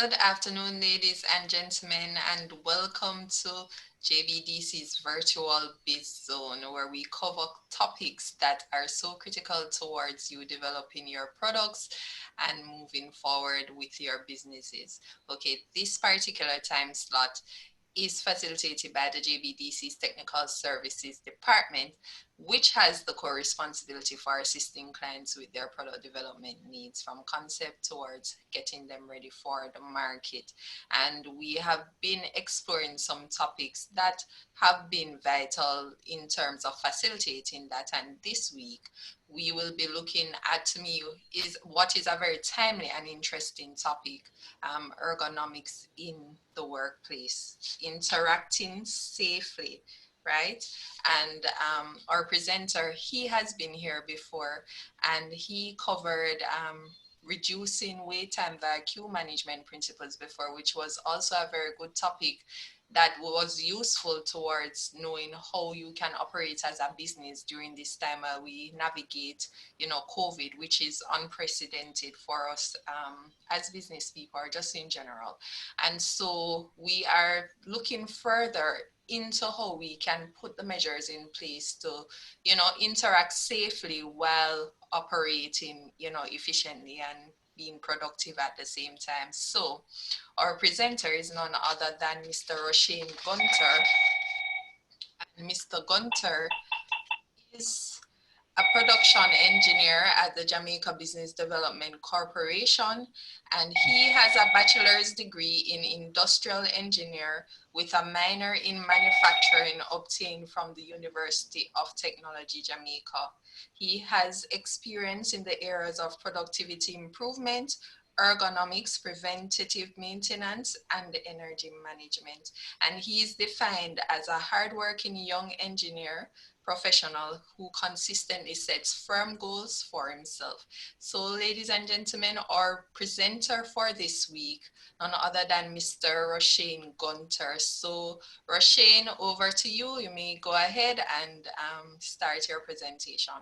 Good afternoon, ladies and gentlemen, and welcome to JBDC's virtual biz zone, where we cover topics that are so critical towards you developing your products and moving forward with your businesses. Okay, this particular time slot is facilitated by the JBDC's Technical Services Department, which has the core responsibility for assisting clients with their product development needs from concept towards getting them ready for the market. And we have been exploring some topics that have been vital in terms of facilitating that. And this week, we will be looking at, to me, is what is a very timely and interesting topic, ergonomics in the workplace, interacting safely, right? And our presenter, he has been here before, and he covered reducing wait time via queue management principles before, which was also a very good topic that was useful towards knowing how you can operate as a business during this time while we navigate, COVID, which is unprecedented for us as business people or just in general. And so we are looking further into how we can put the measures in place to, interact safely while operating, efficiently and being productive at the same time. So our presenter is none other than Mr. Roshane Gunther. And Mr. Gunther is a production engineer at the Jamaica Business Development Corporation, and he has a bachelor's degree in industrial engineer with a minor in manufacturing obtained from the University of Technology, Jamaica. He has experience in the areas of productivity improvement, ergonomics, preventative maintenance, and energy management. And he is defined as a hardworking young engineer professional who consistently sets firm goals for himself. So, ladies and gentlemen, our presenter for this week, none other than Mr. Roshane Gunther. So, Roshane, over to you. You may go ahead and start your presentation.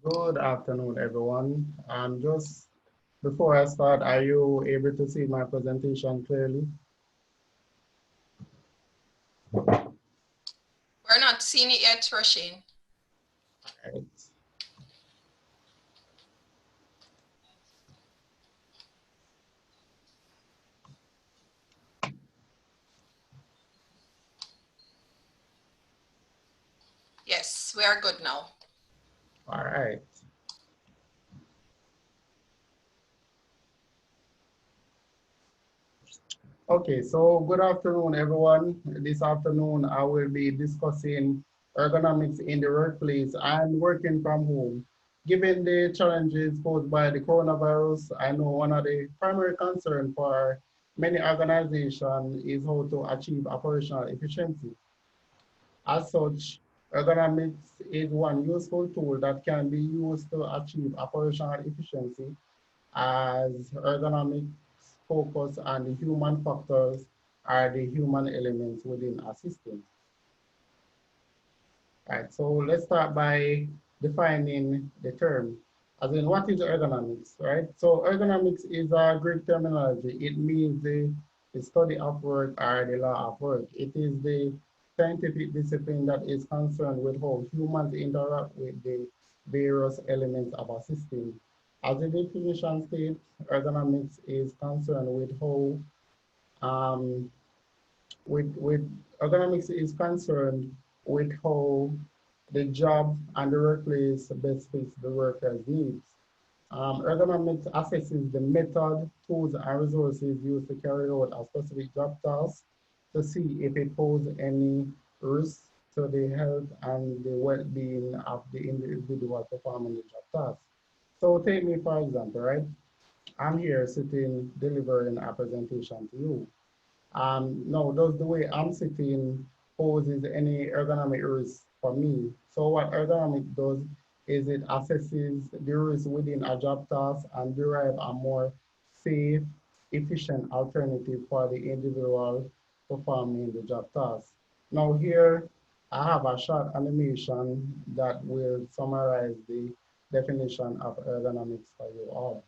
Good afternoon, everyone. Just before I start, are you able to see my presentation clearly? We're not seeing it yet, Roshane. Right. Yes, we are good now. All right. Okay, so good afternoon, everyone. This afternoon, I will be discussing ergonomics in the workplace and working from home. Given the challenges posed by the coronavirus, I know one of the primary concerns for many organizations is how to achieve operational efficiency. As such, ergonomics is one useful tool that can be used to achieve operational efficiency as ergonomics focus on the human factors are the human elements within a system. Right, so let's start by defining the term. As in, what is ergonomics, right? So ergonomics is a Greek terminology. It means the study of work or the law of work. It is the scientific discipline that is concerned with how humans interact with the various elements of a system. As the definition states, ergonomics is concerned with how ergonomics is concerned with how the job and the workplace best fits the worker's needs. Ergonomics assesses the method, tools, and resources used to carry out a specific job task to see if it poses any risk to the health and the well-being of the individual performing the job task. So take me for example, right? I'm here sitting delivering a presentation to you. No, does the way I'm sitting poses any ergonomic risk for me? So what ergonomic does is it assesses the risk within a job task and derive a more safe, efficient alternative for the individual performing the job task. Now here, I have a short animation that will summarize the definition of ergonomics for you all.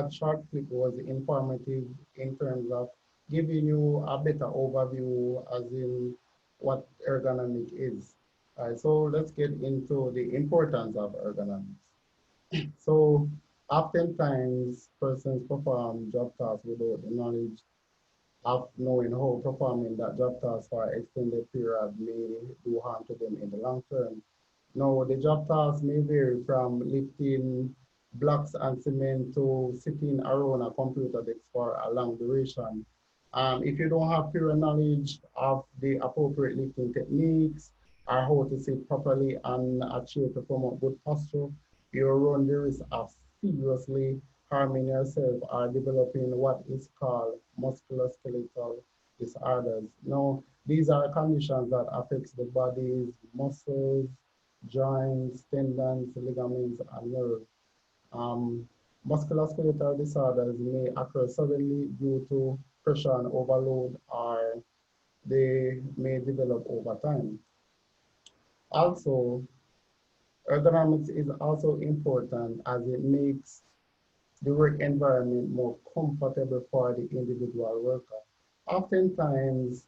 that short clip was informative in terms of giving you a better overview as in what ergonomic is. So let's get into the importance of ergonomics. So oftentimes persons perform job tasks without the knowledge of knowing how performing that job task for an extended period may do harm to them in the long term. Now, the job tasks may vary from lifting blocks and cement to sitting around a computer desk for a long duration. If you don't have prior knowledge of the appropriate lifting techniques or how to sit properly on a chair to promote good posture, you run the risk of seriously harming yourself or developing what is called musculoskeletal disorders. Now, these are conditions that affect the body's muscles, joints, tendons, ligaments, and nerves. Um, Musculoskeletal disorders may occur suddenly due to pressure and overload, or they may develop over time. Also, ergonomics is also important as it makes the work environment more comfortable for the individual worker. Oftentimes,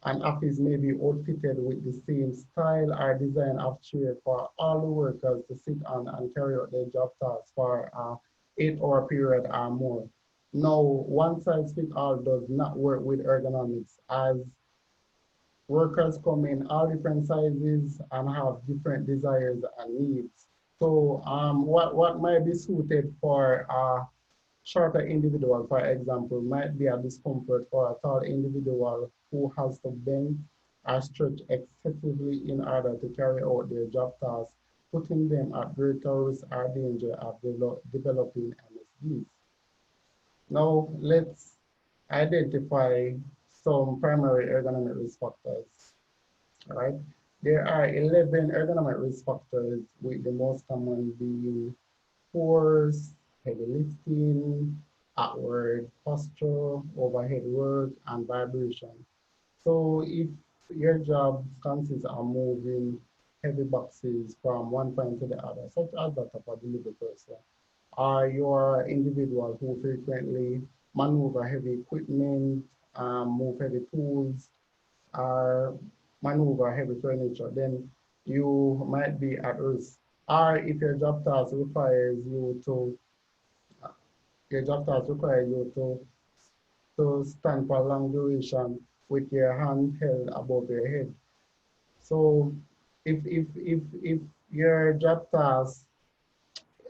an office may be outfitted with the same style or design of chair for all the workers to sit on and carry out their job tasks for an 8 hour period or more. Now, one size fits all does not work with ergonomics as workers come in all different sizes and have different desires and needs. So what might be suited for a shorter individual, for example, might be a discomfort for a tall individual who has to bend or stretch excessively in order to carry out their job tasks, putting them at greater risk or danger of developing MSDs. Now, let's identify some primary ergonomic risk factors. All right? There are 11 ergonomic risk factors, with the most common being force, heavy lifting, outward posture, overhead work, and vibration. So if your job consists of moving heavy boxes from one point to the other, such as that of a delivery person, or you're an individual who frequently maneuver heavy equipment, move heavy tools, or maneuver heavy furniture, then you might be at risk. Or if your job task require you to stand for a long duration with your hand held above your head. So if your job task,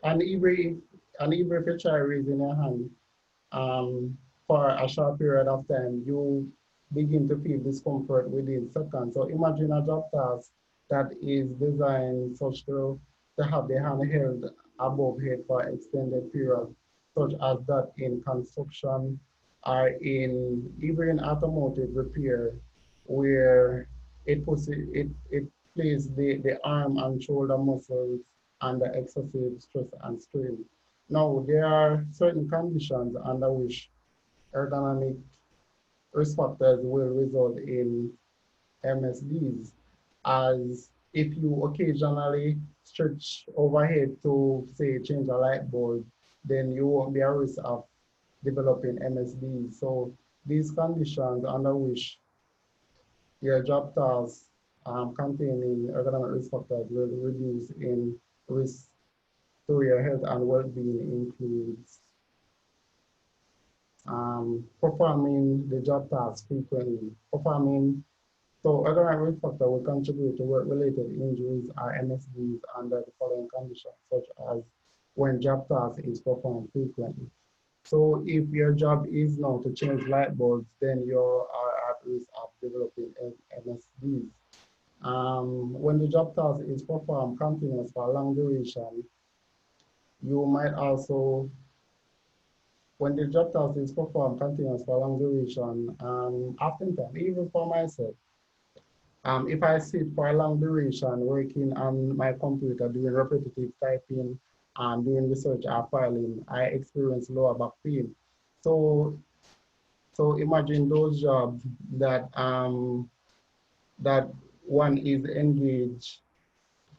and even if you try raising your hand for a short period of time, you begin to feel discomfort within seconds. So imagine a job task that is designed such to have the hand held above head for extended period, such as that in construction or in even in automotive repair, where it plays the arm and shoulder muscles under excessive stress and strain. Now, there are certain conditions under which ergonomic risk factors will result in MSDs, as if you occasionally stretch overhead to, say, change a light bulb, then you won't be at risk of developing MSDs. So these conditions under which your job tasks containing ergonomic risk factors will reduce in risk to your health and well-being includes performing the job task frequently. So ergonomic risk factor will contribute to work-related injuries or MSDs under the following conditions, such as when job task is performed frequently. So if your job is now to change light bulbs, then you are at risk of developing MSDs. When the job task is performed continuous for a long duration, you might also, when the job task is performed continuous for a long duration, oftentimes, even for myself, if I sit for a long duration working on my computer, doing repetitive typing and doing research or filing, I experience lower back pain. So, so imagine those jobs that that one is engaged,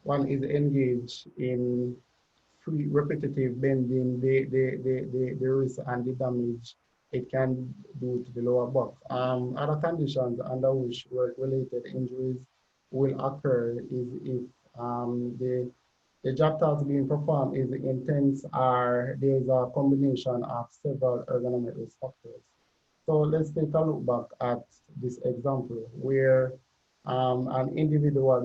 one is engaged in repetitive bending, the risk and the damage it can do to the lower back. Other conditions under which work-related injuries will occur is if the job task being performed is intense or there's a combination of several ergonomic risk factors. So let's take a look back at this example where an individual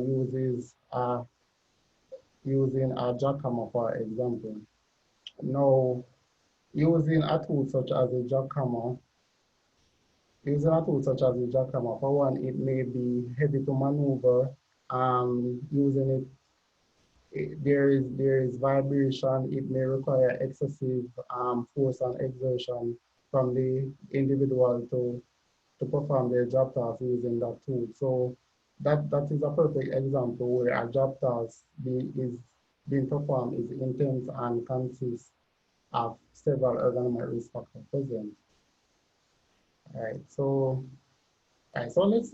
using a jackhammer, for example. Now, using a tool such as a jackhammer, for one, it may be heavy to maneuver. Using there is vibration. It may require excessive force and exertion from the individual to perform their job task using that tool. So that is a perfect example where a job task is being performed is intense and consists of several ergonomic risk factors present. All right, so let's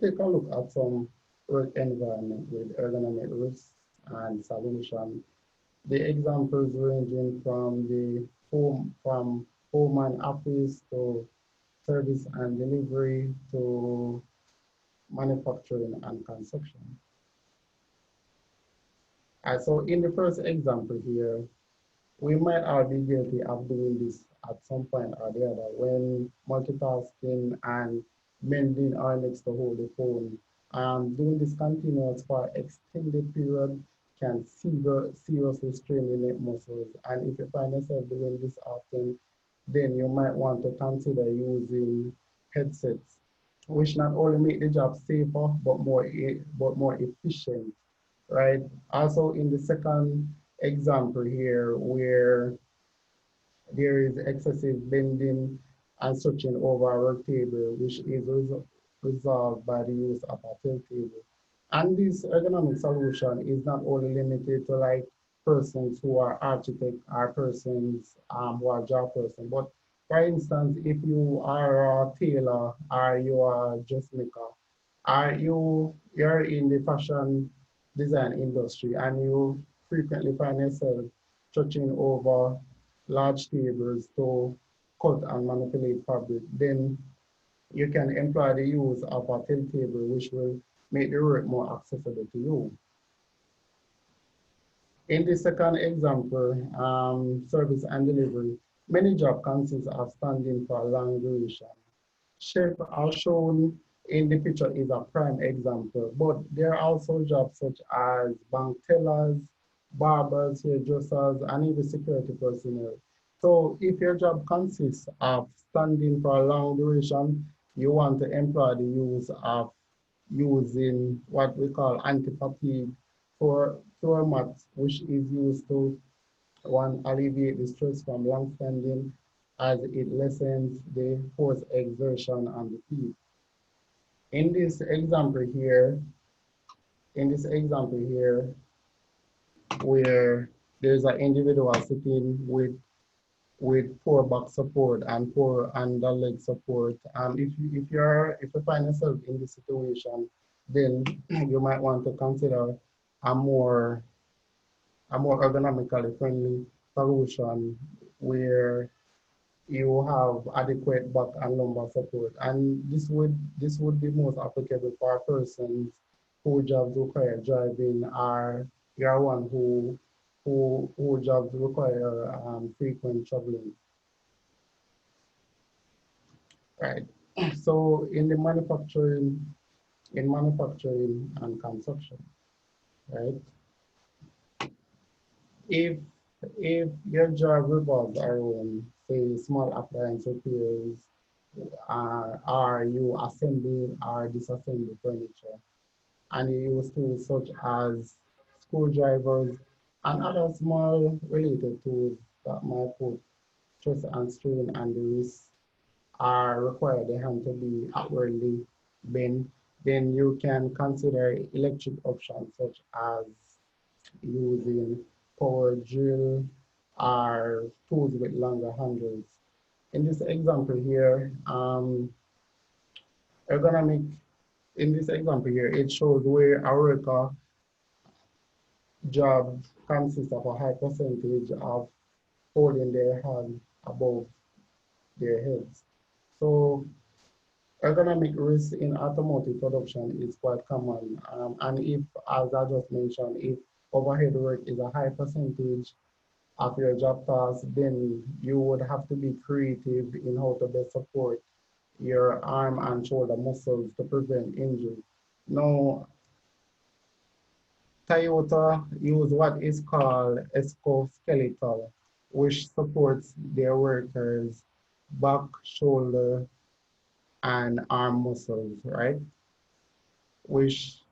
take a look at some work environment with ergonomic risks and solution. The examples ranging from home and office to service and delivery to manufacturing and construction. So in the first example here, we might all be guilty of doing this at some point or the other when multitasking and bending our necks to hold the phone. Doing this continuous for extended period can seriously strain the neck muscles. And if you find yourself doing this often, then you might want to consider using headsets, which not only make the job safer but more efficient, right? Also, in the second example here, where there is excessive bending and stretching over a work table, which is resolved by the use of a tilt table. And this ergonomic solution is not only limited to like persons who are architects or persons who are job person, but for instance, if you are a tailor or you are a dressmaker, or you're in the fashion design industry and you frequently find yourself stretching over large tables to cut and manipulate fabric, then you can employ the use of a tilt table, which will make the work more accessible to you. In the second example, service and delivery, many jobs consist of standing for a long duration. Chef, as shown in the picture, is a prime example, but there are also jobs such as bank tellers, barbers, hairdressers, and even security personnel. So if your job consists of standing for a long duration, you want to employ the use of using what we call anti-fatigue for floor mats, which is used to one, alleviate the stress from long standing as it lessens the force exertion on the feet. In this example here, where there's an individual sitting with poor back support and poor under leg support. If you find yourself in this situation, then you might want to consider a more ergonomically friendly solution where you have adequate back and lumbar support. And this would be most applicable for persons who jobs require driving or you're one who jobs require frequent traveling. Right. So in manufacturing and construction, right? If if your job revolves around, say, small appliance repairs, are you assembling or disassembling furniture, and you use tools such as screwdrivers and other small related tools that might put stress and strain on the wrist or require the hand to be outwardly bent, then you can consider electric options such as using power drill or tools with longer handles. In this example here, ergonomic, in this example here, it shows where a worker job consists of a high percentage of holding their hand above their heads. So ergonomic risk in automotive production is quite common. And if, as I just mentioned, if overhead work is a high percentage of your job task, then you would have to be creative in how to best support your arm and shoulder muscles to prevent injury. Now, Toyota use what is called exoskeletal, which supports their workers' back, shoulder, and arm muscles, right? Which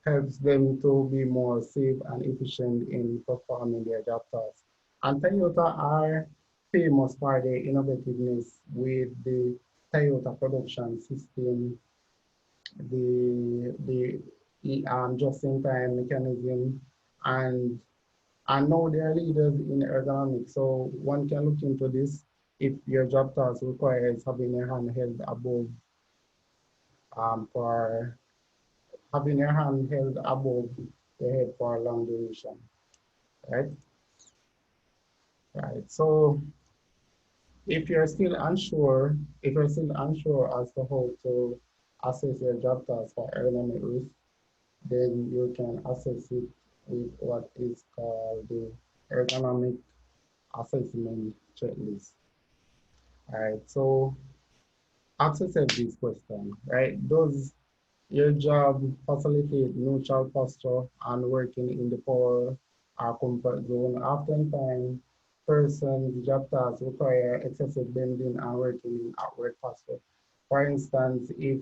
helps them to be more safe and efficient in performing their job tasks. And Toyota are famous for their innovativeness with the Toyota production system, the just-in-time mechanism, and I know they are leaders in ergonomics, so one can look into this if your job task requires having your hand held above for having your hand held above the head for a long duration, right? Right. So if you're still unsure as to how to assess your job task for ergonomic risk, then you can assess it with what is called the ergonomic assessment checklist. All right. So ask yourself this question, right? Does your job facilitate neutral posture and working in the power or comfort zone? Oftentimes, persons' job tasks require excessive bending and working in outward posture. For instance, if,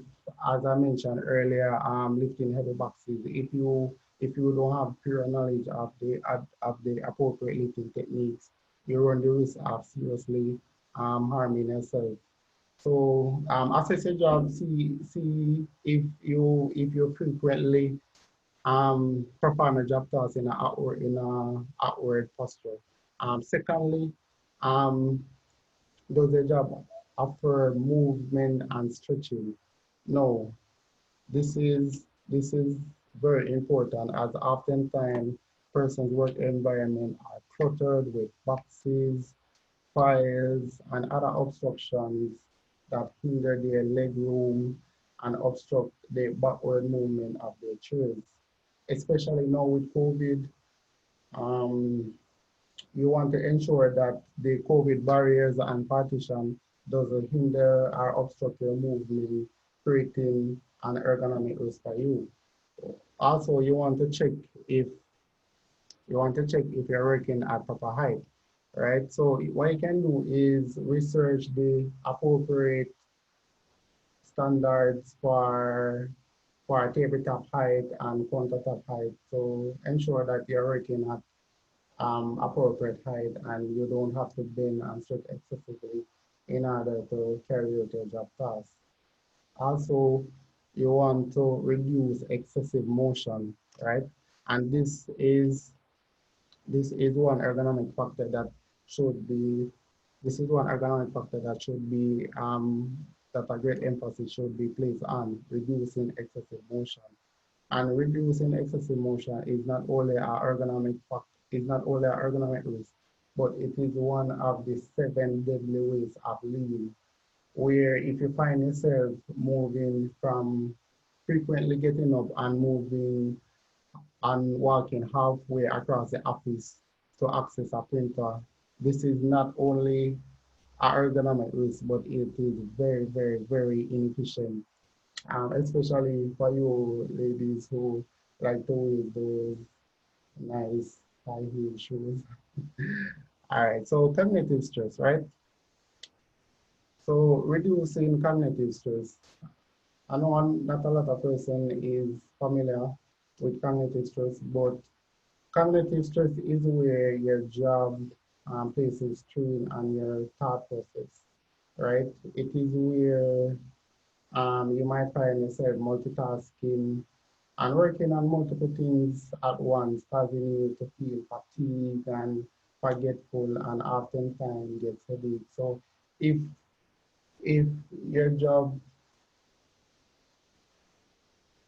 as I mentioned earlier, lifting heavy boxes, if you don't have prior knowledge of the appropriate lifting techniques, you run the risk of seriously harming yourself. So assess your job, see if you frequently perform a job task in a outward posture. Secondly, um, does the job offer movement and stretching? No, this is very important as oftentimes persons' work environment are cluttered with boxes, fires, and other obstructions that hinder their leg room and obstruct the backward movement of their chairs. Especially now with COVID, um, you want to ensure that the COVID barriers and partition doesn't hinder or obstruct your movement, creating an ergonomic risk for you. Also, if you want to check if you're working at proper height, right? So what you can do is research the appropriate standards for tabletop height and countertop height to ensure that you're working at appropriate height and you don't have to bend and stretch excessively in order to carry out your job task. Also, you want to reduce excessive motion, right? And this is one ergonomic factor that should be this is one ergonomic factor that a great emphasis should be placed on reducing excessive motion. And reducing excessive motion is not only an ergonomic risk, but it is one of the seven deadly ways of living. Where if you find yourself moving from frequently getting up and moving and walking halfway across the office to access a printer, this is not only an ergonomic risk, but it is very, very, very inefficient, especially for you ladies who like to wear those nice high heel shoes. All right, so cognitive stress, right? So reducing cognitive stress. I know not a lot of person is familiar with cognitive stress, but cognitive stress is where your job places strain on your thought process, right? It is where you might find yourself multitasking and working on multiple things at once, causing you to feel fatigued and forgetful and oftentimes get headache. So if if your job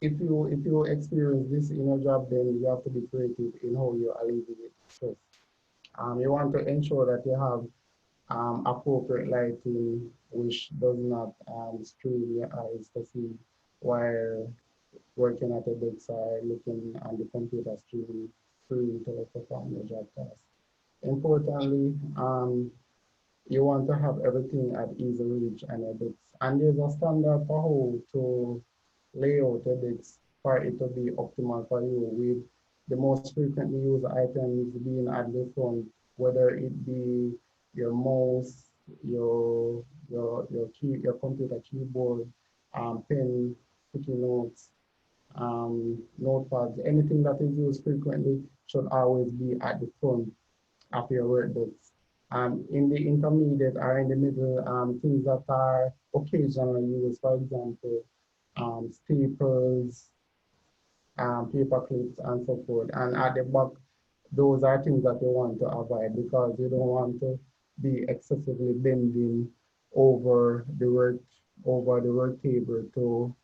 if you experience this in your job, then you have to be creative in how you alleviate stress. You want to ensure that you have appropriate lighting, which does not strain your eyes to see while working at a bedside, looking on the computer screen to perform your job task. Importantly, you want to have everything at easy reach and your bits. And there's a standard for how to lay out your bits for it to be optimal for you, with the most frequently used items being at the front, whether it be your mouse, your computer keyboard, pen, sticky notes, notepads, anything that is used frequently should always be at the front of your workbooks. In the intermediate or in the middle, things that are occasionally used, for example, staples, paper clips, and so forth. And at the back, those are things that you want to avoid because you don't want to be excessively bending over the work table to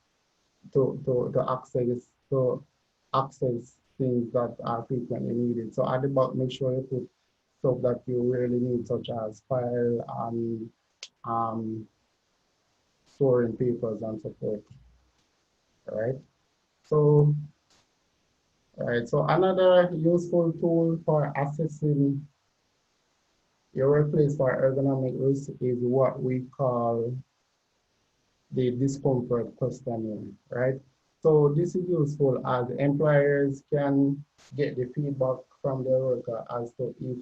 access things that are frequently needed. So at the back, make sure you put stuff that you really need, such as file and um, storing papers and so forth. All right. So, all right. So another useful tool for assessing your workplace for ergonomic risk is what we call the discomfort questionnaire, right? So this is useful as employers can get the feedback from their worker as to if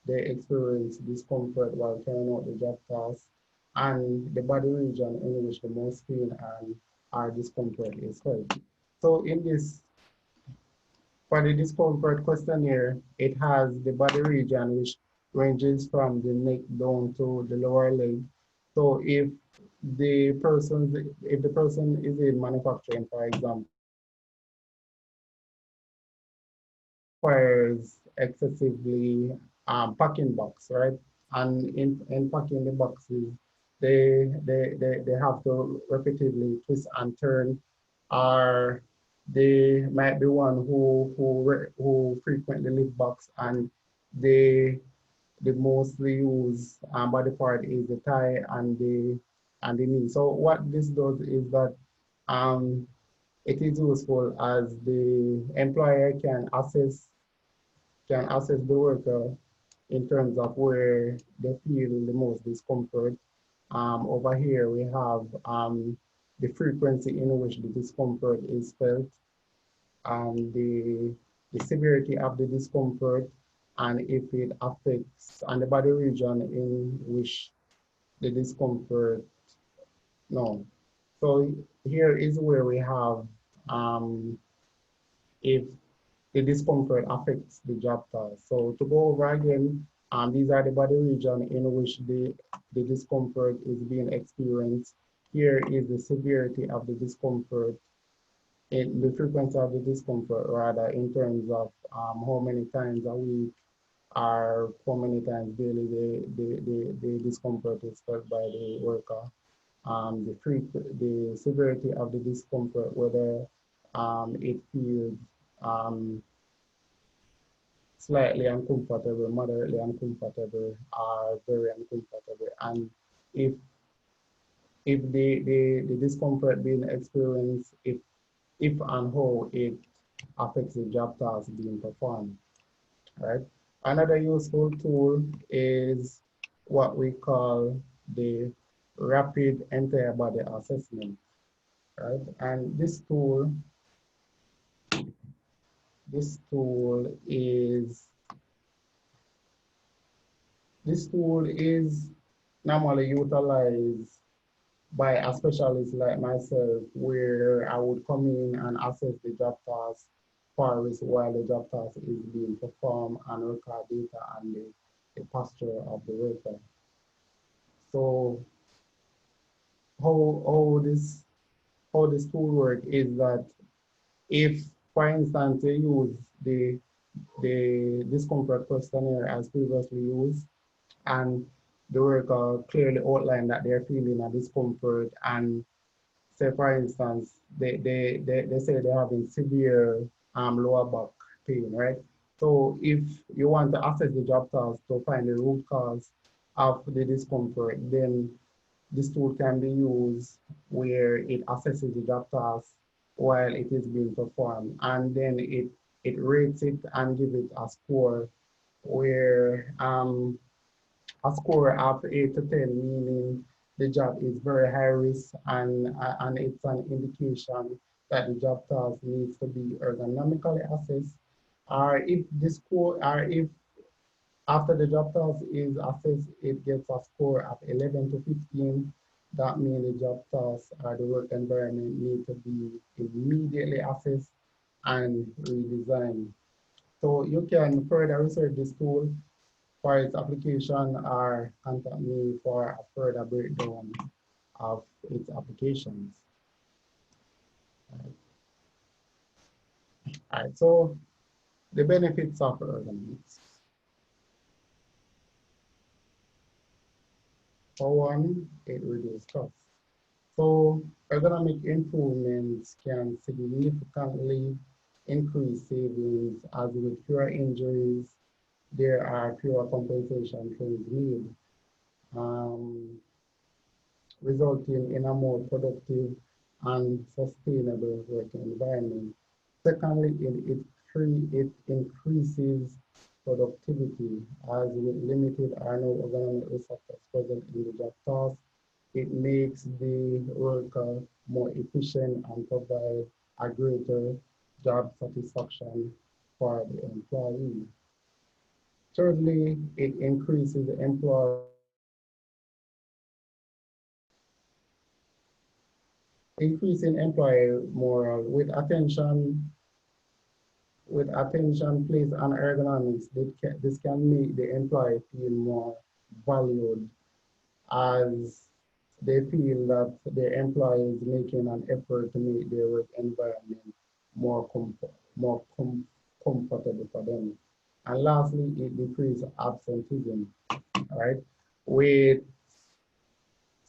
they experience discomfort while carrying out the job task and the body region in which the most pain and our discomfort is felt. So in this, for the discomfort questionnaire, it has the body region which ranges from the neck down to the lower leg. So if the person is in manufacturing, for example, requires excessively packing box, right? And in packing the boxes, they have to repeatedly twist and turn, or they might be one who frequently lift box, and they the mostly used body part is the thigh and the knee. So what this does is that um, it is useful as the employer can assess the worker in terms of where they feel the most discomfort. Over here we have the frequency in which the discomfort is felt, and the severity of the discomfort, and if it affects and the body region in which the discomfort. No. So here is where we have if the discomfort affects the job task. So to go over again, these are the body region in which the discomfort is being experienced. Here is the severity of the discomfort, the frequency of the discomfort rather, in terms of how many times a week or how many times daily the discomfort is felt by the worker. The severity of the discomfort, whether it feels slightly uncomfortable, moderately uncomfortable, or very uncomfortable, and if the discomfort being experienced, if and how it affects the job task being performed, right? Another useful tool is what we call the rapid entire body assessment, right? And this tool is this tool is normally utilized by a specialist like myself, where I would come in and assess the job task for us while the job task is being performed and record data and the posture of the worker. So how this tool work is that if, for instance, they use the discomfort questionnaire as previously used, and the worker clearly outlined that they're feeling a discomfort and say for instance, they say they're having severe lower back pain, right? So if you want to assess the job task to find the root cause of the discomfort, then this tool can be used where it assesses the job task while it is being performed, and then it rates it and gives it a score where a score of 8 to 10, meaning the job is very high risk and it's an indication that the job task needs to be ergonomically assessed. Or if the score, or if after the job task is assessed, it gets a score of 11 to 15, that means the job task or the work environment need to be immediately assessed and redesigned. So you can further research this tool for its application or contact me for a further breakdown of its applications. All right, so the benefits of ergonomics. For one, it reduces costs. So ergonomic improvements can significantly increase savings as with fewer injuries, there are fewer compensation claims made. Um, Resulting in a more productive and sustainable work environment. Secondly, it increases productivity as with limited or no ergonomic resources present in the job task. It makes the worker more efficient and provide a greater job satisfaction for the employee. Thirdly, it increases the employee increasing employee morale with attention placed on ergonomics. This can make the employee feel more valued as they feel that their employee is making an effort to make their work environment more comfortable for them. And lastly, it decreases absenteeism. All right, with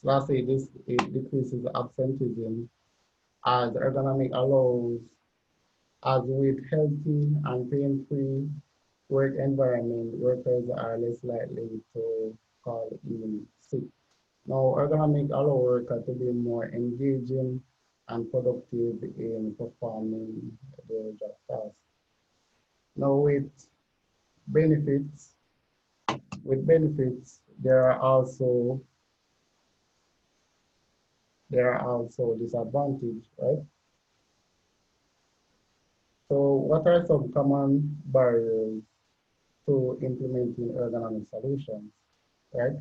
lastly, this it decreases absenteeism as ergonomic allows, as with healthy and pain-free work environment, workers are less likely to call in sick. Now, ergonomic allow workers to be more engaging and productive in performing their job tasks. Now, benefits, with benefits, there are also disadvantages, right? So, what are some common barriers to implementing ergonomic solutions, right?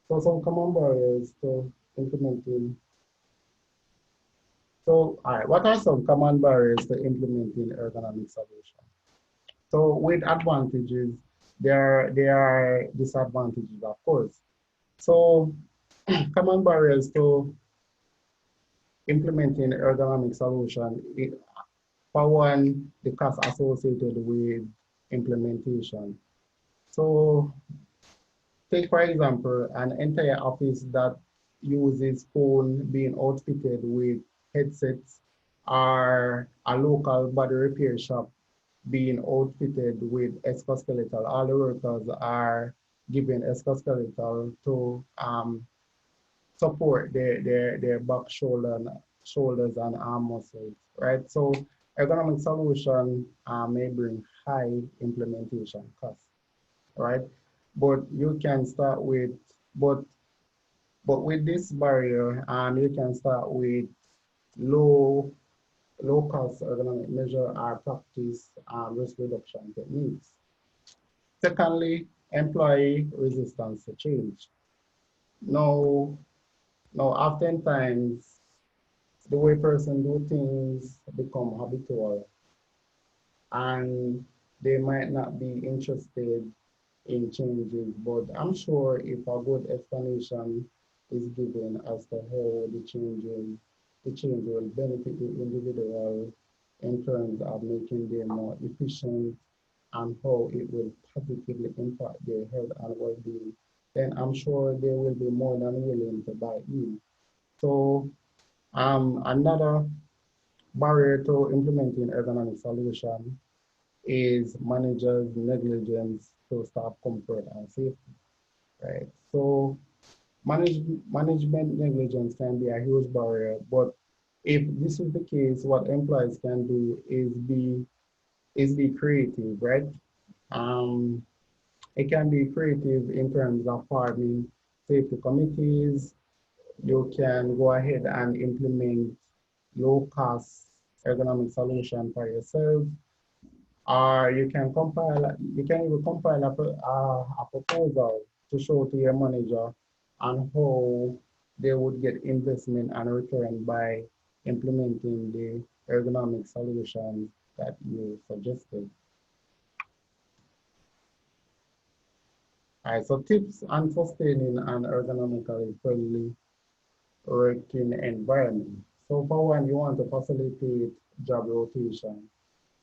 So some common barriers to implementing. So, all right, what are some common barriers to implementing ergonomic solutions? So with advantages, there are disadvantages, of course. So common barriers to implementing ergonomic solution, for one, the cost associated with implementation. So take, for example, an entire office that uses phone being outfitted with headsets, or a local body repair shop being outfitted with exoskeletal. All the workers are given exoskeletal to support their back, shoulders and arm muscles, right? So ergonomic solution may bring high implementation costs, right? But you can start with, but but with this barrier, you can start with low low cost ergonomic measure or practice risk reduction techniques. Secondly, employee resistance to change. Now, oftentimes the way person do things become habitual, and they might not be interested in changes, but I'm sure if a good explanation is given as to how the change will benefit the individual in terms of making them more efficient and how it will positively impact their health and well-being, then I'm sure they will be more than willing to buy in. So Another barrier to implementing ergonomic solution is managers' negligence to staff comfort and safety, right? So management negligence can be a huge barrier, but if this is the case, what employees can do is be creative, right? Um, it can be creative in terms of forming safety committees. You can go ahead and implement low-cost ergonomic solution for yourself, or you can even compile a proposal to show to your manager on how they would get investment and return by implementing the ergonomic solution that you suggested. All right, so tips on sustaining an ergonomically friendly working environment. So for one, you want to facilitate job rotation.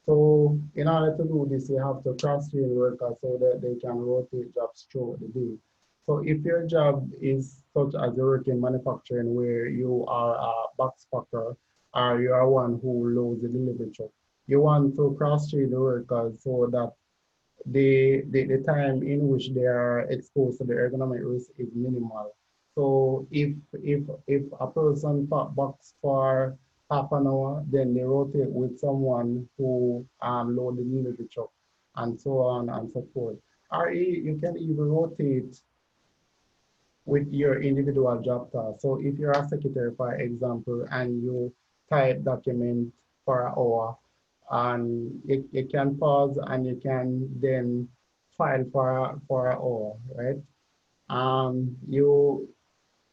So in order to do this, you have to cross-train workers so that they can rotate jobs throughout the day. So if your job is such as you work in manufacturing where you are a box packer or you are one who loads the delivery truck, you want to cross-train the workers so that the time in which they are exposed to the ergonomic risk is minimal. So if a person box for half an hour, then they rotate with someone who load the delivery truck and so on and so forth. Or you can even rotate with your individual job task. So if you're a secretary, for example, and you type document for an hour, and you can pause and you can then file for an hour, right? You,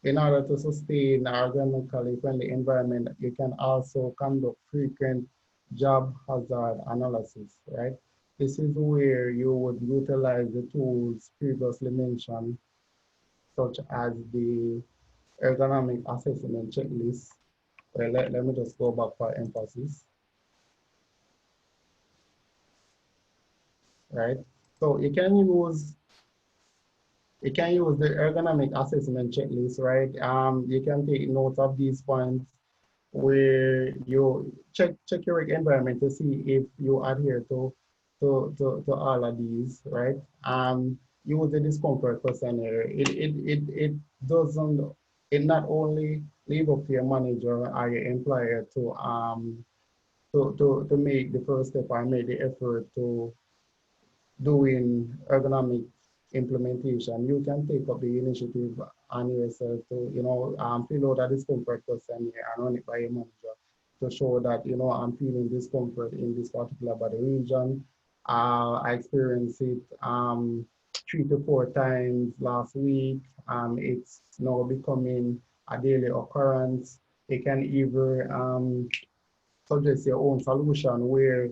in order to sustain ergonomically friendly environment, you can also conduct frequent job hazard analysis, right? This is where you would utilize the tools previously mentioned, such as the ergonomic assessment checklist. Well, let me just go back for emphasis, right? So you can use the ergonomic assessment checklist, right? You can take notes of these points where you check your environment to see if you adhere to all of these, right? Use the discomfort questionnaire. Doesn't it not only leave up to your manager or your employer to make the first step or make the effort to doing ergonomic implementation, you can take up the initiative on yourself to, fill out a discomfort questionnaire and run it by your manager to show that, I'm feeling discomfort in this particular body region. I experienced it 3 to 4 times last week. It's now becoming a daily occurrence. It can either suggest your own solution where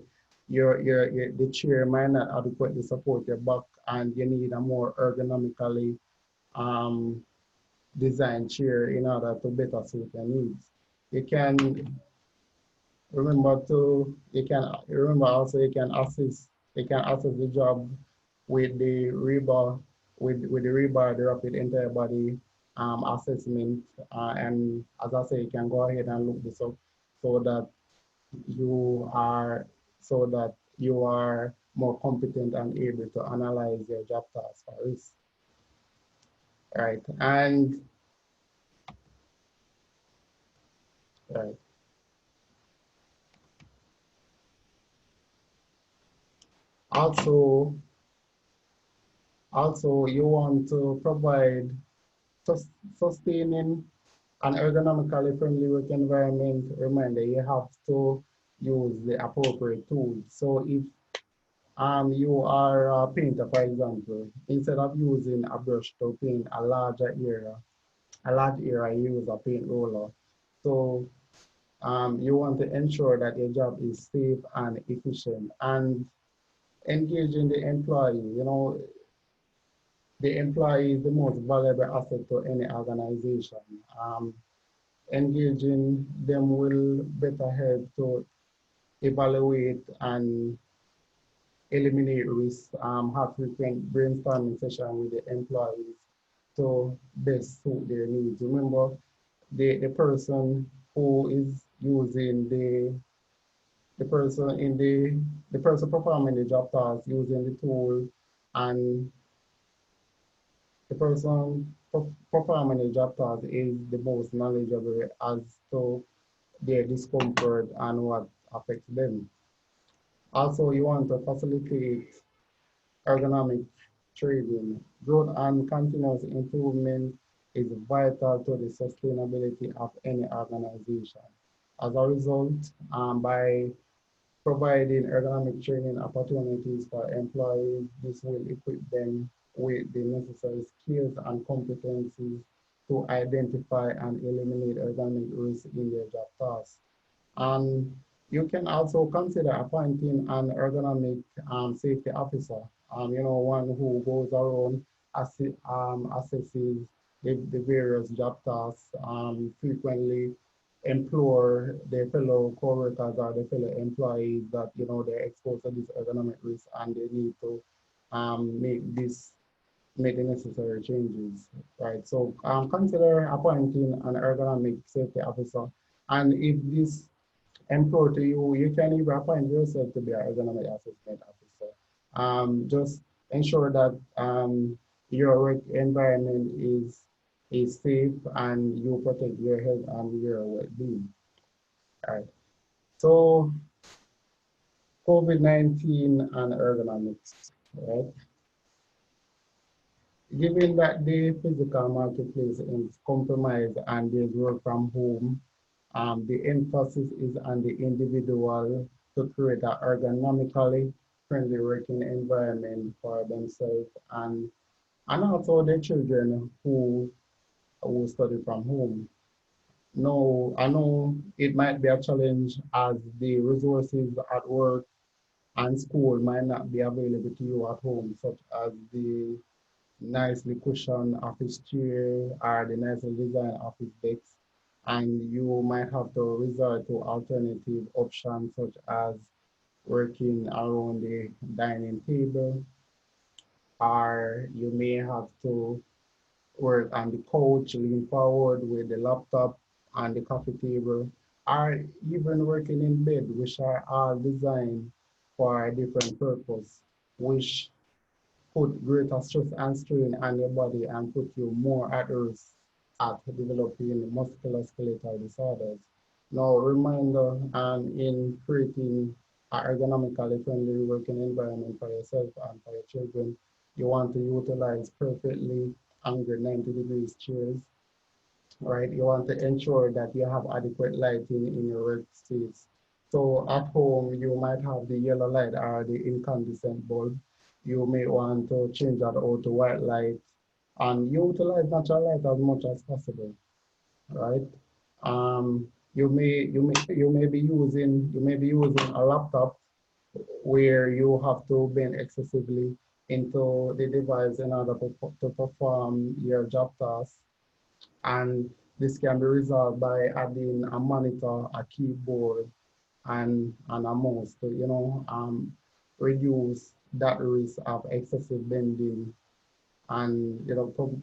the chair might not adequately support your back and you need a more ergonomically um, designed chair in order to better suit your needs. You can you can remember also you can assess the job with the rebar, with the rebar, the rapid entire body assessment. And as I say, you can go ahead and look this up so that you are so that you are more competent and able to analyze your job task for risk. Right. And right. Also, you want to provide sustaining an ergonomically friendly work environment. Reminder, you have to use the appropriate tools. So if you are a painter, for example, instead of using a brush to paint a large area, you use a paint roller. So you want to ensure that your job is safe and efficient and engaging the employee. The employee is the most valuable asset to any organization. Engaging them will better help to evaluate and eliminate risks, have frequent brainstorming session with the employees to best suit their needs. Remember, the person who is using the person in the person performing the job task using the tool, and the person performing the job task is the most knowledgeable as to their discomfort and what affects them. Also, you want to facilitate ergonomic training. Growth and continuous improvement is vital to the sustainability of any organization. As a result, by providing ergonomic training opportunities for employees, this will equip them with the necessary skills and competencies to identify and eliminate ergonomic risks in their job tasks. And you can also consider appointing an ergonomic safety officer, one who goes around assesses the various job tasks, frequently implore their fellow co-workers or their fellow employees that, they're exposed to this ergonomic risk and they need to make the necessary changes, right? So consider appointing an ergonomic safety officer. And if this employer to you, you can even appoint yourself to be an ergonomic assessment officer. Just ensure that your work environment is safe and you protect your health and your well-being. All right. So COVID-19 and ergonomics, right? Given that the physical marketplace is compromised and there's work from home, the emphasis is on the individual to create an ergonomically friendly working environment for themselves and also the children who study from home. No, I know it might be a challenge as the resources at work and school might not be available to you at home, such as the nicely cushioned office chair or the nicely designed office desk. And you might have to resort to alternative options such as working around the dining table, or you may have to work on the couch, lean forward with the laptop on the coffee table, or even working in bed, which are all designed for a different purpose, which put greater stress and strain on your body and put you more at risk at developing musculoskeletal disorders. Now, reminder in creating an ergonomically friendly working environment for yourself and for your children, you want to utilize perfectly angled 90 degrees chairs, right? You want to ensure that you have adequate lighting in your workspace. So at home, you might have the yellow light or the incandescent bulb. You may want to change that out to white light and utilize natural light as much as possible, right? You may be using a laptop where you have to bend excessively into the device in order to perform your job task, and this can be resolved by adding a monitor, a keyboard, and a mouse to, reduce that risk of excessive bending and,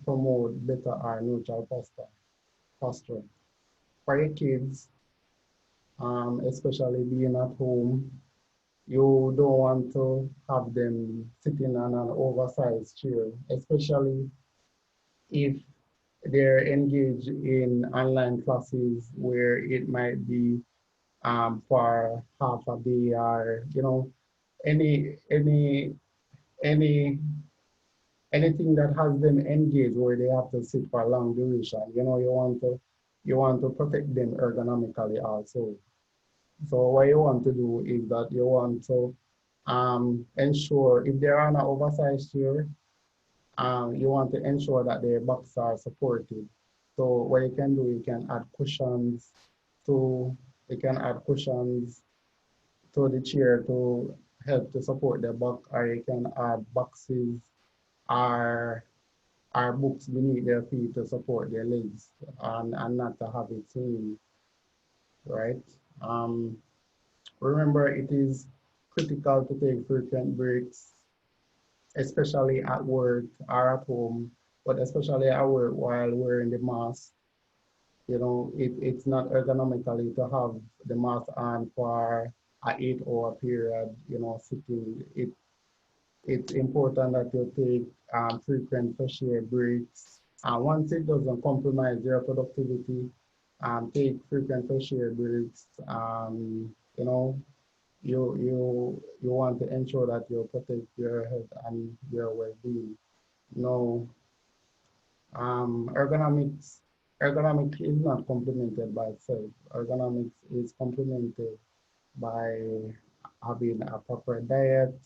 promote better or neutral posture. For your kids, especially being at home, you don't want to have them sitting on an oversized chair, especially if they're engaged in online classes where it might be for half a day or any any any anything that has them engaged where they have to sit for a long duration. You want to protect them ergonomically also. So what you want to do is that you want to ensure if they're on an oversized chair, you want to ensure that their backs are supported. So what you can do, to you can add cushions to the chair to help to support the back, or you can add boxes or books beneath their feet to support their legs and not to have it swing, right? Um, Remember, it is critical to take frequent breaks, especially at work or at home, but especially at work while wearing the mask. it's not ergonomically to have the mask on for an 8 hour period, sitting. It's important that you take frequent fresh air breaks. Once it doesn't compromise your productivity, take frequent fresh air breaks. You want to ensure that you protect your health and your well-being. No, ergonomics ergonomics is not complemented by itself. Ergonomics is complemented by having a proper diet,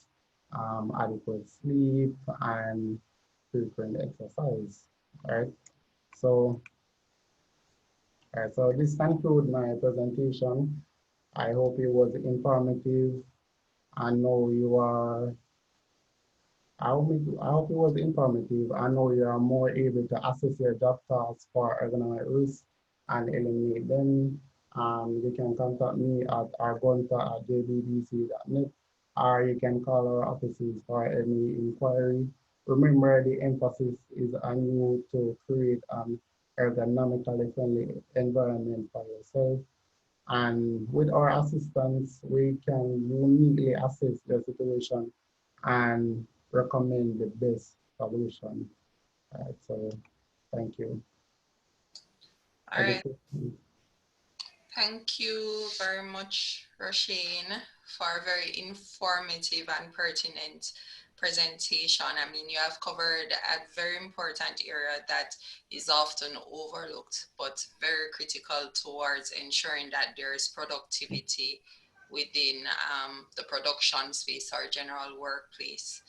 adequate sleep, and frequent exercise. All right. So, so this concludes my presentation. I hope it was informative. I know you are I hope it was informative. I know you are more able to assess your job tasks for ergonomic risks and eliminate them. You can contact me at argonta@jbdc.net, or you can call our offices for any inquiry. Remember, the emphasis is on you to create an ergonomically friendly environment for yourself. And with our assistance, we can uniquely assess the situation and recommend the best solution. So thank you. All right. Thank you very much, Roshane, for a very informative and pertinent presentation. I mean, you have covered a very important area that is often overlooked, but very critical towards ensuring that there is productivity within the production space or general workplace.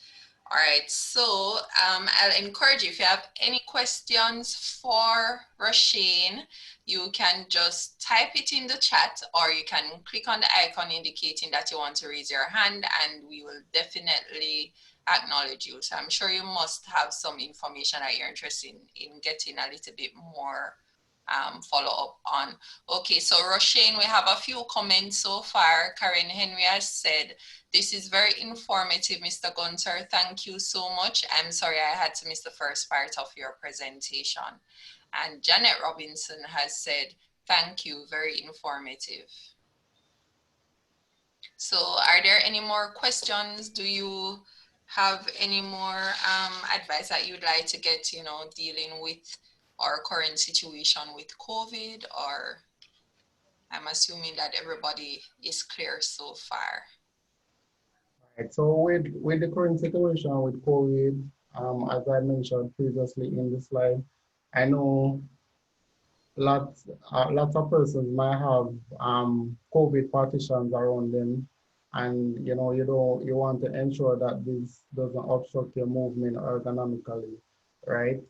All right, so I'll encourage you, if you have any questions for Roshane, you can just type it in the chat, or you can click on the icon indicating that you want to raise your hand, and we will definitely acknowledge you. So I'm sure you must have some information that you're interested in getting a little bit more follow up on. Okay, so Roshane, we have a few comments so far. Karen Henry has said, this is very informative, Mr. Gunther. Thank you so much. I'm sorry I had to miss the first part of your presentation. And Janet Robinson has said, thank you, very informative. So are there any more questions? Do you have any more advice that you'd like to get, dealing with our current situation with COVID? Or I'm assuming that everybody is clear so far. Right. So with the current situation with COVID, as I mentioned previously in the slide, I know lots of persons might have COVID partitions around them, and you want to ensure that this doesn't obstruct your movement ergonomically, right?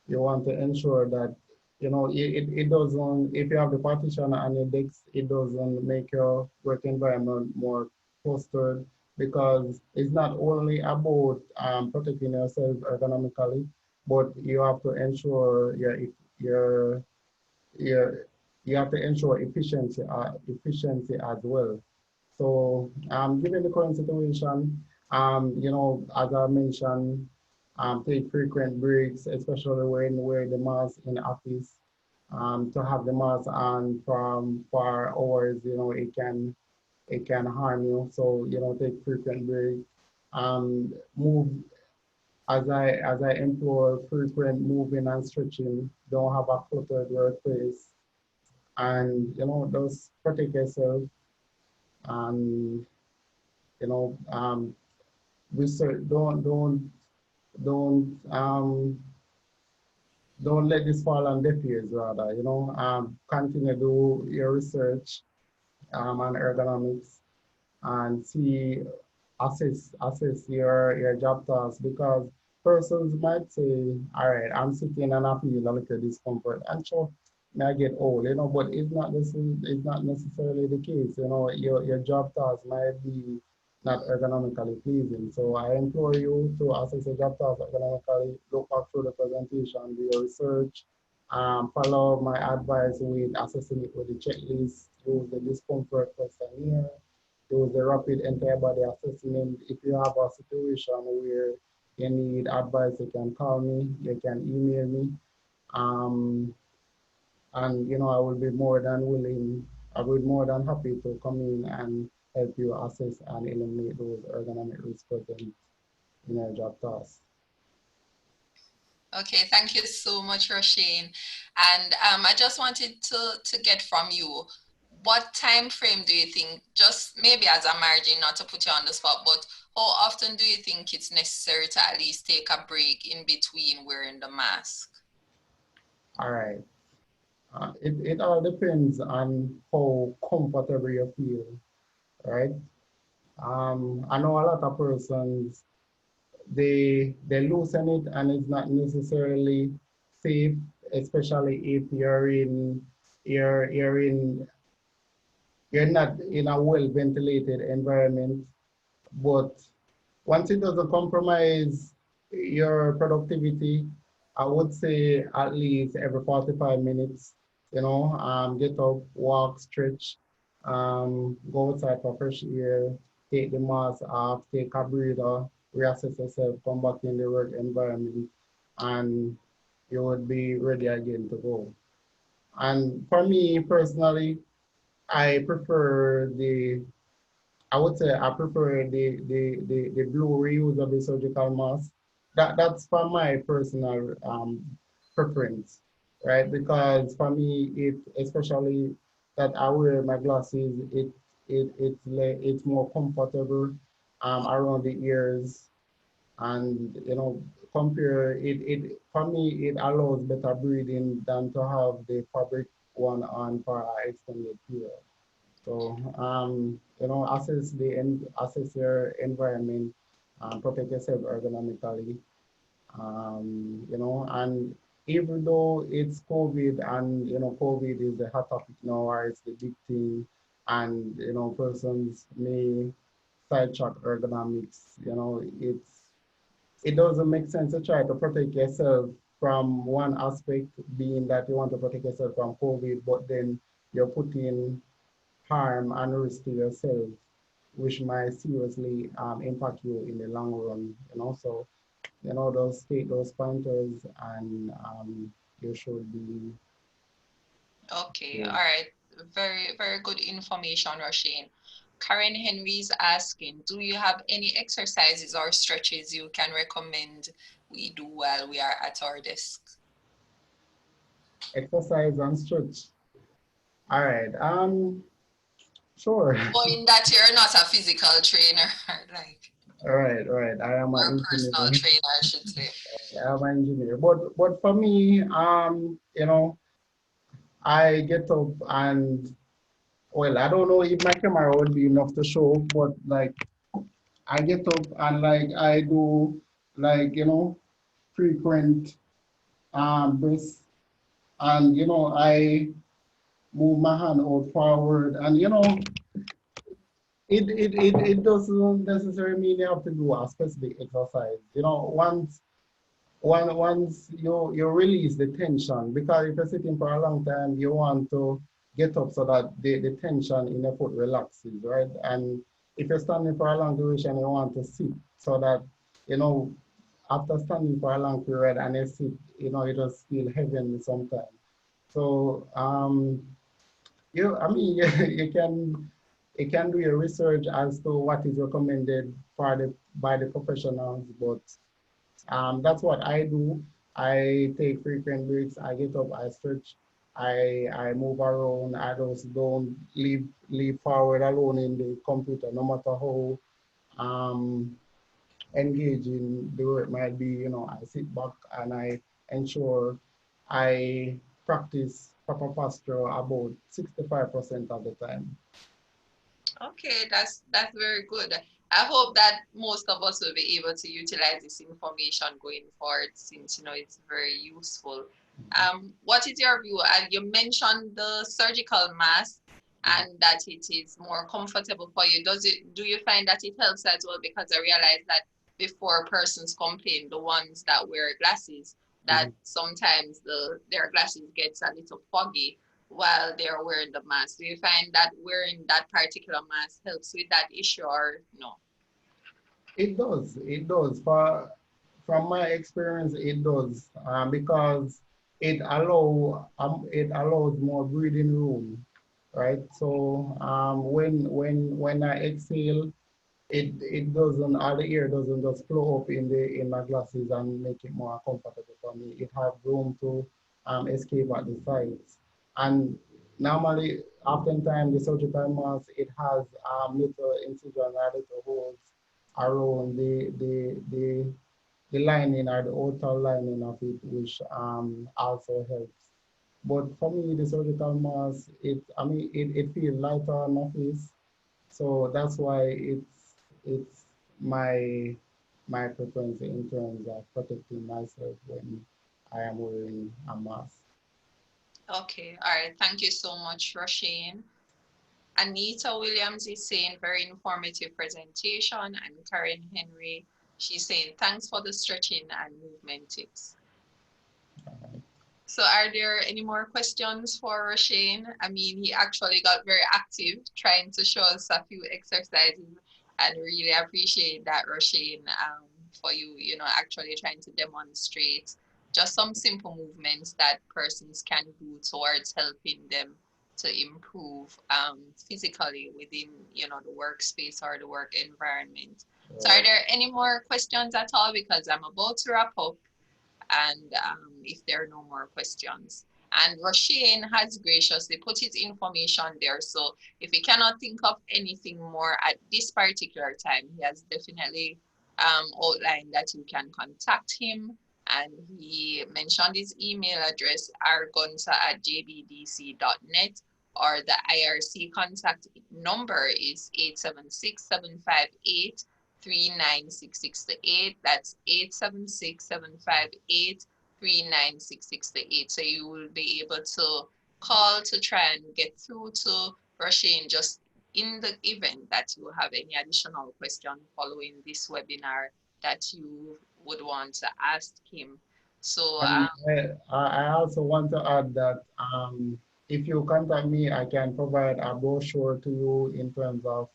You want to ensure that it doesn't, if you have the partition on your desk, it doesn't make your work environment more clustered, because it's not only about protecting yourself ergonomically, but you have to ensure your your you have to ensure efficiency as well. So given the current situation, as I mentioned, take frequent breaks, especially when we're the mask in office. To have the mask on for hours, it can harm you. So take frequent breaks. Move as I employ frequent moving and stretching. Don't have a cluttered workplace, and just protect yourself. And research. Don't let this fall on deaf ears. Rather, continue to do your research on ergonomics, and assess your job tasks, because persons might say, all right, I'm sitting and I feel a little discomfort, and sure, may I get old, but it's not necessarily the case. Your job tasks might be not ergonomically pleasing. So I implore you to assess your job tasks ergonomically, look back through the presentation, do your research, follow my advice with assessing it with the checklist, use the discomfort questionnaire, use the rapid entire body assessment. If you have a situation where you need advice, you can call me, you can email me. Um, And I will be more than willing, I will be more than happy to come in and help you assess and eliminate those ergonomic risks present in your job tasks. Okay, thank you so much, Roshane. And I just wanted to get from you, what time frame do you think, just maybe as a margin, not to put you on the spot, but how often do you think it's necessary to at least take a break in between wearing the mask? All right. It all depends on how comfortable you feel, right? I know a lot of persons, they loosen it and it's not necessarily safe, especially if you're in you're not in a well ventilated environment. But once it doesn't compromise your productivity, I would say at least every 45 minutes, get up, walk, stretch, go outside for fresh air, take the mask off, take a breather, reassess yourself, come back in the work environment, and you would be ready again to go. And for me personally, I prefer I would say I prefer the blue reusable surgical mask. That's for my personal preference, right? Because for me, it especially that I wear my glasses, it's more comfortable around the ears, and compare it for me, it allows better breathing than to have the fabric one on for an extended period. So, assess your environment, protect yourself ergonomically, and even though it's COVID and, COVID is the hot topic now, or it's the big thing, and, persons may sidetrack ergonomics, it doesn't make sense to try to protect yourself from one aspect, being that you want to protect yourself from COVID, but then you're putting harm and risk to yourself, which might seriously impact you in the long run. So, those take those pointers, and you should be Okay, all good. right. Very, very good information, Roshane. Karen Henry's asking, do you have any exercises or stretches you can recommend we do while we are at our desk? Exercise and stretch. All right. Sure. Knowing that you're not a physical trainer, like, All right. I am or an personal engineer. trainer, I should say. I am an engineer. But for me, I get up and, well, I don't know if my camera would be enough to show, but like I get up and like I do, like, frequent breaths, and I move my hand out forward, and it doesn't necessarily mean you have to do a specific exercise. Once you release the tension, because if you're sitting for a long time, you want to get up so that the tension in your foot relaxes, right? And if you're standing for a long duration, you want to sit so that, you know, after standing for a long period and you sit, you just feel heavy sometimes. So, I mean, you can do your research as to what is recommended by the professionals, but that's what I do. I take frequent breaks. I get up, I stretch, I move around. I just don't leave forward alone in the computer, no matter how um, engaging the work might be. I sit back and I ensure I practice proper posture about 65% of the time. Okay, that's very good. I hope that most of us will be able to utilize this information going forward, since it's very useful. What is your view? You mentioned the surgical mask and that it is more comfortable for you. Do you find that it helps as well? Because I realize that before, persons complain, the ones that wear glasses, that Mhm. sometimes their glasses gets a little foggy while they're wearing the mask. Do you find that wearing that particular mask helps with that issue, or no? It does. It does. From my experience, it does. Because it allows more breathing room, right? So when I exhale, it doesn't, all the air doesn't just flow up in my glasses and make it more comfortable for me. It has room to escape at the sides. And normally, oftentimes the surgical mask, it has little incision or little holes around the lining or the outer lining of it, which also helps. But for me, the surgical mask, it feels lighter on my face, so that's why it's my preference in terms of protecting myself when I am wearing a mask. Okay, all right. Thank you so much, Roshane. Anita Williams is saying very informative presentation, and Karen Henry, she's saying thanks for the stretching and movement tips. So are there any more questions for Roshane? I mean, he actually got very active trying to show us a few exercises, and really appreciate that, Roshane, for you, actually trying to demonstrate just some simple movements that persons can do towards helping them to improve physically within, the workspace or the work environment. So are there any more questions at all? Because I'm about to wrap up, and if there are no more questions. And Roshane has graciously put his information there. So if he cannot think of anything more at this particular time, he has definitely outlined that you can contact him. And he mentioned his email address, argonsa@jbdc.net, or the IRC contact number is 876-758-39668. That's 876-758-39668. So you will be able to call to try and get through to Roshane just in the event that you have any additional question following this webinar that you would want to ask him. So And I also want to add that if you contact me, I can provide a brochure to you in terms of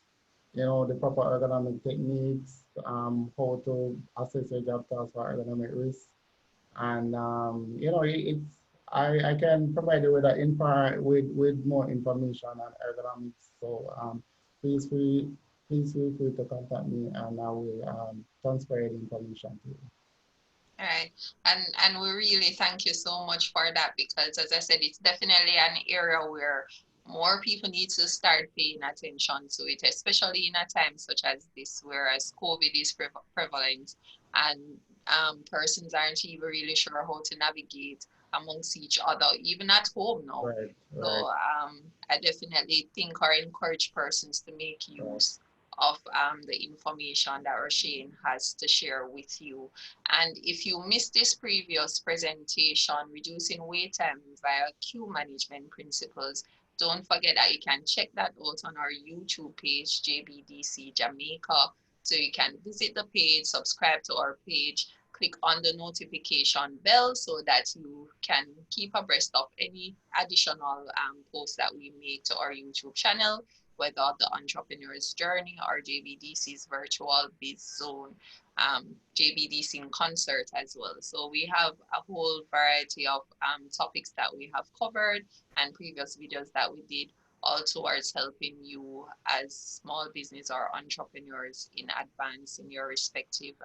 the proper ergonomic techniques, how to assess your job task for ergonomic risk. And it's I can provide you with with more information on ergonomics. So please feel please feel free to contact me, and I will transfer the information to you. all right. And we really thank you so much for that, because as I said, it's definitely an area where more people need to start paying attention to it, especially in a time such as this, whereas COVID is prevalent, and persons aren't even really sure how to navigate amongst each other, even at home now. Right, So right, I definitely think or encourage persons to make right. use of the information that Roshane has to share with you. And if you missed this previous presentation, reducing wait time via queue management principles, don't forget that you can check that out on our YouTube page, JBDC Jamaica. So you can visit the page, subscribe to our page, click on the notification bell so that you can keep abreast of any additional posts that we make to our YouTube channel, whether the entrepreneur's journey or JBDC's virtual biz zone, JBDC in concert as well. So we have a whole variety of topics that we have covered, and previous videos that we did, all towards helping you as small business or entrepreneurs in advance in your respective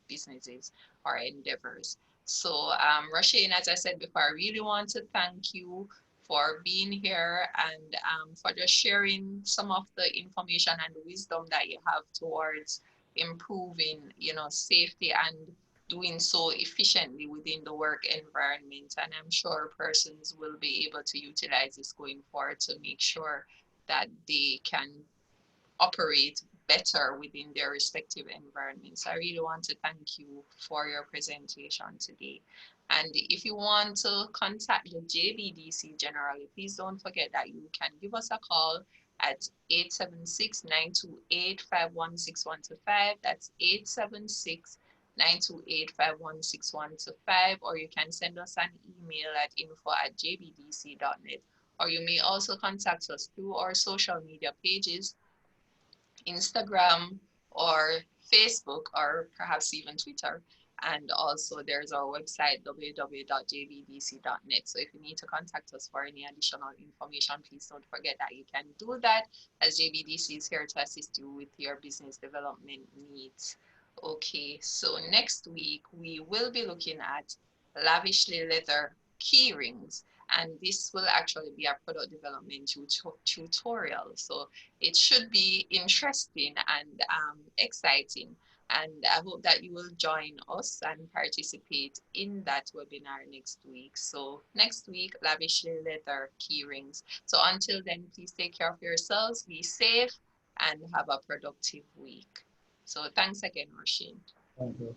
businesses or endeavors. So Roshane, as I said before, I really want to thank you for being here, and for just sharing some of the information and wisdom that you have towards improving, safety, and doing so efficiently within the work environment. And I'm sure persons will be able to utilize this going forward to make sure that they can operate better within their respective environments. I really want to thank you for your presentation today. And if you want to contact the JBDC generally, please don't forget that you can give us a call at 876-928-51615. That's 876-928-51615. Or you can send us an email at info@jbdc.net. Or you may also contact us through our social media pages, Instagram or Facebook, or perhaps even Twitter. And also there's our website, www.jbdc.net. So if you need to contact us for any additional information, please don't forget that you can do that, as JBDC is here to assist you with your business development needs. Okay, so next week we will be looking at lavishly leather key rings, and this will actually be a product development tutorial. So it should be interesting and exciting, and I hope that you will join us and participate in that webinar next week. So next week, lavishly leather key rings. So until then, please take care of yourselves, be safe, and have a productive week. So thanks again, Roshane. Thank you.